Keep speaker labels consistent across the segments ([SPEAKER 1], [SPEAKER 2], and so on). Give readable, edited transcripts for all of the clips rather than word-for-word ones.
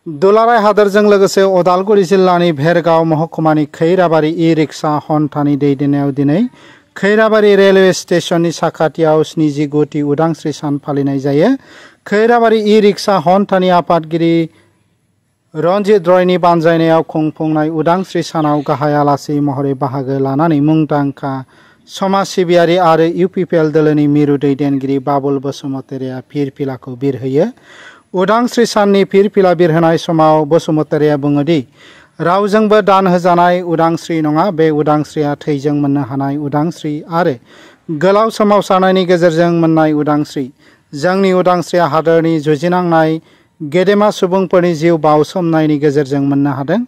[SPEAKER 1] दुलाराय हादोरजों लोगोसे उदालगुरि जिल्लानि भेरगाव महकुमानि खैराबारि ई-रिक्सा हन्थानि दैदेननायाव दिनै खैराबारि रेलवे स्टेशननि साखाथियाव 79थि उदांस्रि सान फालिनाय जायो। खैराबारि ई-रिक्सा हन्थानि आफादगिरि रनजित रयनि बानजायनायाव खुंफुंनाय उदांस्रि सानाव गाहाय आलासि महरै बाहागो लानानै मुंदांखा समाज सिबियारि आरो इउपिपिएल दोलोनि मिरु दैदेनगिरि बाबुल बसुमतारिया फिरफिलाखौ बिरहोयो। उदांस्रि साननि फिरफिला बिरहोनाय समाव बसुमतारिया बुङोदि रावजोंबो दान होजानाय उदांस्रि नङा, बे उदांस्रिया थैजों मोननो हानाय उदांस्रि आरो गोलाव सोमावसारनायनि गेजेरजों मोननाय उदांस्रि। जोंनि उदांस्रिया हादोरनि जुजिनांनाय गेदेमा सुबुंफोरनि जिउ बाउसोमनायनि गेजेरजों मोननो हादों।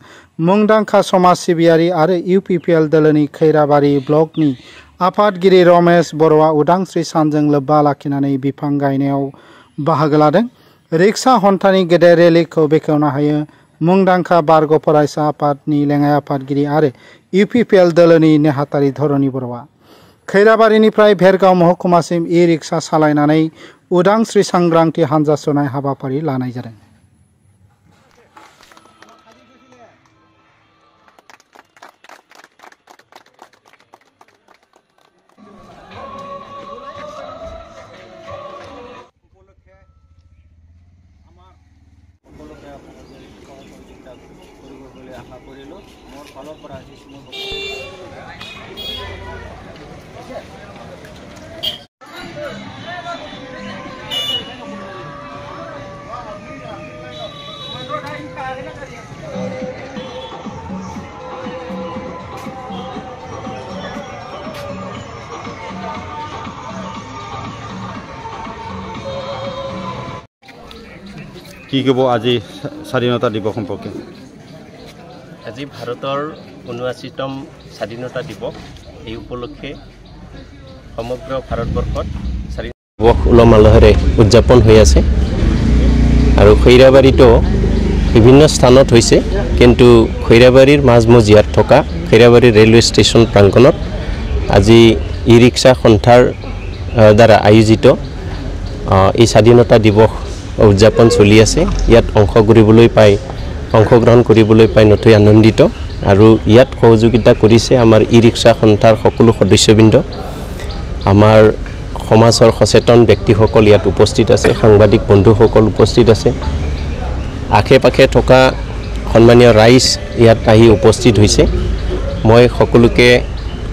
[SPEAKER 1] मुंदांखा समाज सिबियारि आरो इउपिपिएल दोलोनि खैराबारि ब्लकनि आफादगिरि रमेश बर'आ उदांस्रि सानजों लोब्बा लाखिनानै बिफां गायनायाव बाहागो लादों। रिक्सा हन्थानि गेदेर रेलिखौ बेखेवना होयो मुंदांखा बारग' फरायसा आफादनि लेङाइ आफादगिरि आरो इउपिपिएल दोलोनि नेहाथारि धरणी बर'आ। खैराबारिनिफ्राय भेरगाव महकुमासिम ई-रिक्सा सालायनानै उदांस्रि सांग्रांथि हानजा सुनाय हाबाफारि लानाय जादों।
[SPEAKER 2] আশা কৰিলোঁ মোৰ ফালৰ পৰা
[SPEAKER 3] কি ক'ব আজি স্বাধীনতা দিৱস সম্পৰ্কে?
[SPEAKER 2] আজি ভাৰতৰ ৭৯তম স্বাধীনতা দিৱস। এই উপলক্ষে সমগ্ৰ ভাৰতবৰ্ষত স্বাধীনতা দিৱস উলহ মালহেৰে উদযাপন হৈ আছে আৰু খৈৰাবাৰীতো বিভিন্ন স্থানত হৈছে, কিন্তু খৈৰাবাৰীৰ মাজমজিয়াত থকা খৈৰাবাৰী ৰেলৱে ষ্টেচন প্ৰাংগণত আজি ই-ৰিক্সা সন্থাৰ দ্বাৰা আয়োজিত এই স্বাধীনতা দিৱস উদযাপন চলি আছে। ইয়াত অংশগ্ৰহণ কৰিবলৈ পাই নথৈ আনন্দিত আৰু ইয়াত সহযোগিতা কৰিছে আমাৰ ই-ৰিক্সা সন্থাৰ সকলো সদস্যবৃন্দ। আমাৰ সমাজৰ সচেতন ব্যক্তিসকল ইয়াত উপস্থিত আছে, সাংবাদিক বন্ধুসকল উপস্থিত আছে, আশে পাশে থকা সন্মানীয় ৰাইজ ইয়াত আহি উপস্থিত হৈছে। মই সকলোকে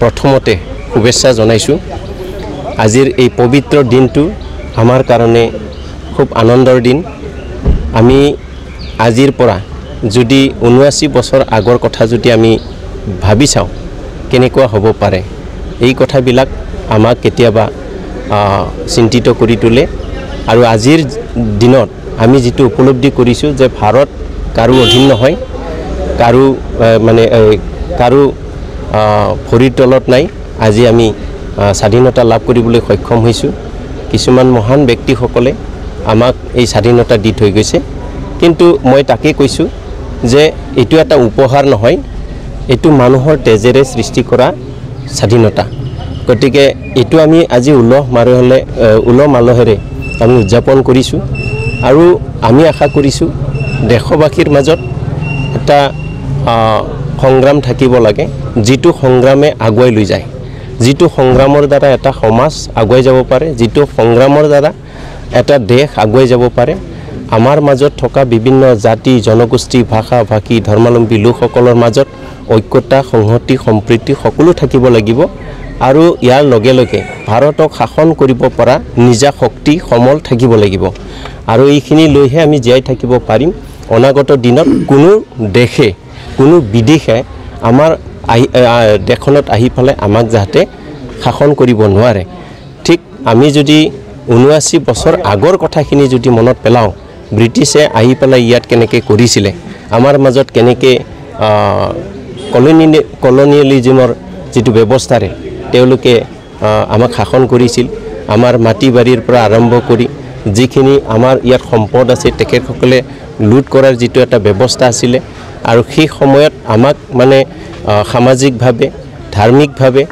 [SPEAKER 2] প্ৰথমতে শুভেচ্ছা জনাইছোঁ। আজিৰ এই পবিত্ৰ দিনটো আমাৰ কাৰণে খুব আনন্দৰ দিন। আমি আজিৰ পৰা যদি ৭৯ বছৰ আগৰ কথা যদি আমি ভাবি চাওঁ কেনেকুৱা হ'ব পাৰে, এই কথাবিলাক আমাক কেতিয়াবা চিন্তিত কৰি তোলে। আৰু আজিৰ দিনত আমি যিটো উপলব্ধি কৰিছোঁ যে ভাৰত কাৰো অধীন নহয়, কাৰো ভৰিৰ তলত নাই। আজি আমি স্বাধীনতা লাভ কৰিবলৈ সক্ষম হৈছোঁ। কিছুমান মহান ব্যক্তিসকলে আমাক এই স্বাধীনতা দি থৈ গৈছে, কিন্তু মই তাকেই কৈছোঁ যে এইটো এটা উপহাৰ নহয়, এইটো মানুহৰ তেজেৰে সৃষ্টি কৰা স্বাধীনতা। গতিকে এইটো আমি আজি উলহ মালহেৰে আমি উদযাপন কৰিছোঁ আৰু আমি আশা কৰিছোঁ দেশবাসীৰ মাজত এটা সংগ্ৰাম থাকিব লাগে, যিটো সংগ্ৰামে আগুৱাই লৈ যায়, যিটো সংগ্ৰামৰ দ্বাৰা এটা সমাজ আগুৱাই যাব পাৰে, যিটো সংগ্ৰামৰ দ্বাৰা এটা দেশ আগুৱাই যাব পাৰে। আমাৰ মাজত থকা বিভিন্ন জাতি জনগোষ্ঠী ভাষা ভাষী ধৰ্মাৱলম্বী লোকসকলৰ মাজত ঐক্যতা সংহতি সম্প্ৰীতি সকলো থাকিব লাগিব আৰু ইয়াৰ লগে লগে ভাৰতক শাসন কৰিব পৰা নিজা শক্তি সমল থাকিব লাগিব আৰু এইখিনি লৈহে আমি জীয়াই থাকিব পাৰিম। অনাগত দিনত কোনো দেশে কোনো বিদেশে আমাৰ দেশখনত আহি পেলাই আমাক যাতে শাসন কৰিব নোৱাৰে। ঠিক আমি যদি ৭৯ বছৰ আগৰ কথাখিনি যদি মনত পেলাওঁ, ব্ৰিটিছে আহি পেলাই ইয়াত কেনেকৈ কৰিছিলে, আমাৰ মাজত কেনেকৈ কলনিয়েলিজিমৰ যিটো ব্যৱস্থাৰে তেওঁলোকে আমাক শাসন কৰিছিল, আমাৰ মাটি বাৰীৰ পৰা আৰম্ভ কৰি যিখিনি আমাৰ ইয়াত সম্পদ আছে তেখেতসকলে লুট কৰাৰ যিটো এটা ব্যৱস্থা আছিলে আৰু সেই সময়ত আমাক সামাজিকভাৱে ধাৰ্মিকভাৱে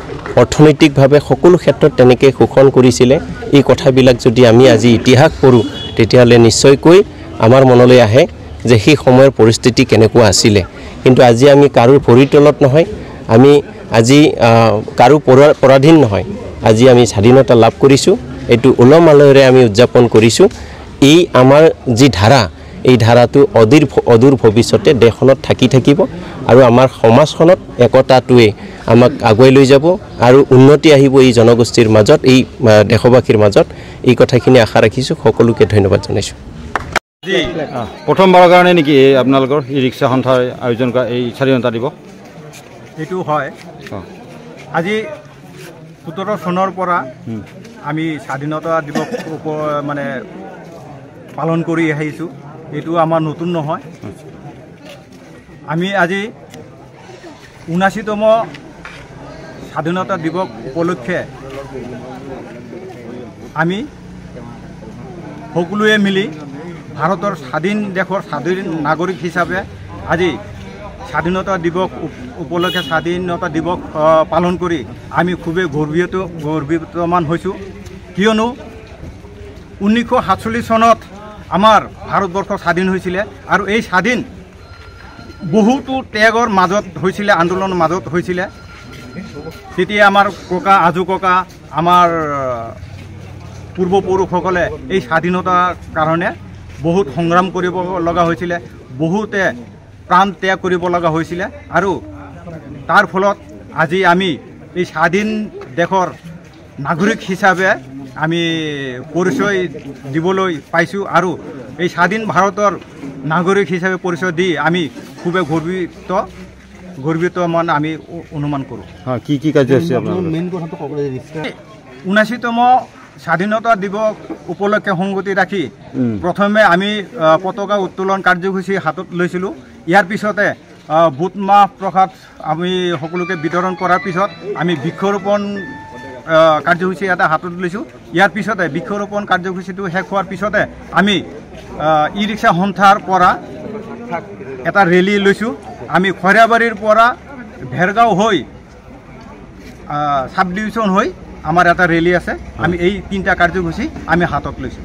[SPEAKER 2] অৰ্থনৈতিকভাৱে সকলো ক্ষেত্ৰত তেনেকৈ শোষণ কৰিছিলে। এই কথাবিলাক যদি আমি আজি ইতিহাস পঢ়োঁ তেতিয়াহ'লে নিশ্চয়কৈ আমাৰ মনলৈ আহে যে সেই সময়ৰ পৰিস্থিতি কেনেকুৱা আছিলে কিন্তু আজি আমি কাৰো ভৰিৰ তলত নহয় আমি আজি কাৰো পৰাধীন নহয় আজি আমি স্বাধীনতা লাভ কৰিছোঁ এইটো উলহ মালহেৰে আমি উদযাপন কৰিছোঁ এই আমাৰ যি ধাৰা এই ধাৰাটো অদূৰ ভৱিষ্যতে দেশখনত থাকি থাকিব আৰু আমাৰ সমাজখনত একতাটোৱে আমাক আগুৱাই লৈ যাব আৰু উন্নতি আহিব এই জনগোষ্ঠীৰ মাজত এই দেশবাসীৰ মাজত এই কথাখিনি আশা ৰাখিছোঁ সকলোকে ধন্যবাদ জনাইছোঁ
[SPEAKER 3] প্ৰথমবাৰৰ কাৰণে নেকি আপোনালোকৰ ই ৰিক্সা সন্থাৰ আয়োজন কৰা এই স্বাধীনতা দিৱস
[SPEAKER 4] এইটো হয় আজি 17 চনৰ পৰা আমি স্বাধীনতা দিৱস মানে পালন কৰি আহিছোঁ এইটো আমাৰ নতুন নহয় আমি আজি 79তম স্বাধীনতা দিৱস উপলক্ষে আমি সকলোৱে মিলি ভাৰতৰ স্বাধীন দেশৰ স্বাধীন নাগৰিক হিচাপে আজি স্বাধীনতা দিৱস উপলক্ষে স্বাধীনতা দিৱস পালন কৰি আমি খুবেই গৰ্বিতমান হৈছোঁ কিয়নো 1947 চনত আমাৰ ভাৰতবৰ্ষ স্বাধীন হৈছিলে আৰু এই স্বাধীন বহুতো ত্যাগৰ মাজত হৈছিলে আন্দোলনৰ মাজত হৈছিলে তেতিয়া আমাৰ ককা আজু ককা আমাৰ পূৰ্বপুৰুষসকলে এই স্বাধীনতাৰ কাৰণে বহুত সংগ্ৰাম কৰিব লগা হৈছিলে বহুতে প্ৰাণ ত্যাগ কৰিব লগা হৈছিলে আৰু তাৰ ফলত আজি আমি এই স্বাধীন দেশৰ নাগৰিক হিচাপে আমি পৰিচয় দিবলৈ পাইছোঁ আৰু এই স্বাধীন ভাৰতৰ নাগৰিক হিচাপে পৰিচয় দি আমি খুবেই গৰ্বিত মান আমি অনুমান কৰোঁ
[SPEAKER 3] কি কি কাৰ্যসূচী আপোনালোকৰ
[SPEAKER 4] 79তম স্বাধীনতা দিৱস উপলক্ষে সংগতি ৰাখি প্ৰথমে আমি পতাকা উত্তোলন কাৰ্যসূচী হাতত লৈছিলোঁ ইয়াৰ পিছতে বুট মাহ প্ৰসাদ আমি সকলোকে বিতৰণ কৰাৰ পিছত আমি বৃক্ষৰোপণ কাৰ্যসূচী এটা হাতত লৈছোঁ ইয়াৰ পিছতে বৃক্ষৰোপণ কাৰ্যসূচীটো শেষ হোৱাৰ পিছতে আমি ই ৰিক্সা সন্থাৰ পৰা এটা ৰেলী লৈছোঁ আমি খৰিয়াবাৰীৰ পৰা ভেৰগাঁও হৈ সাব ডিভিজন হৈ আমাৰ এটা ৰেলী আছে আমি এই তিনিটা কাৰ্যসূচী আমি হাতত লৈছোঁ